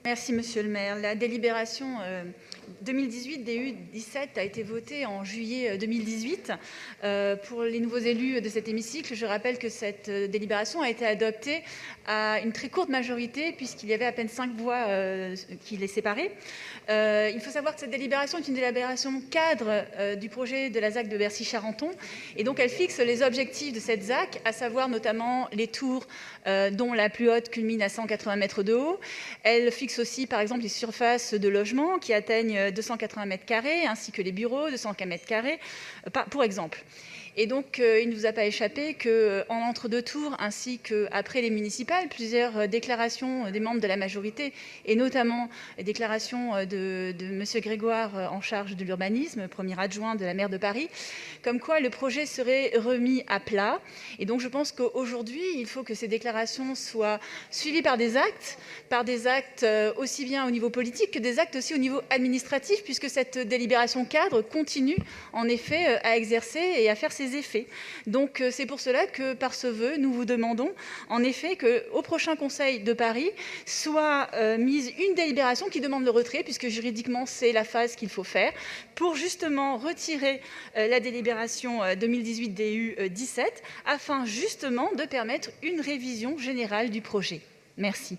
Merci, monsieur le maire. La délibération 2018 DU 17 a été votée en juillet 2018. Pour les nouveaux élus de cet hémicycle, je rappelle que cette délibération a été adoptée à une très courte majorité, puisqu'il y avait à peine 5 voix qui les séparaient. Il faut savoir que cette délibération est une délibération cadre du projet de la ZAC de Bercy-Charenton, et donc elle fixe les objectifs de cette ZAC, à savoir notamment les tours dont la plus haute culmine à 180 mètres de haut. Elle fixe aussi, par exemple, les surfaces de logement qui atteignent 280 mètres carrés, ainsi que les bureaux, 200 mètres carrés, pour exemple. Et donc, il ne vous a pas échappé qu'en entre-deux tours, ainsi qu'après les municipales, plusieurs déclarations des membres de la majorité, et notamment les déclarations de M. Grégoire en charge de l'urbanisme, premier adjoint de la maire de Paris, comme quoi le projet serait remis à plat. Et donc, je pense qu'aujourd'hui, il faut que ces déclarations soient suivies par des actes aussi bien au niveau politique que des actes aussi au niveau administratif, puisque cette délibération cadre continue en effet à exercer et à faire ses effets. Donc c'est pour cela que par ce vœu, nous vous demandons en effet qu'au prochain Conseil de Paris soit mise une délibération qui demande le retrait, puisque juridiquement c'est la phase qu'il faut faire, pour justement retirer la délibération 2018 DU 17, afin justement de permettre une révision générale du projet. Merci.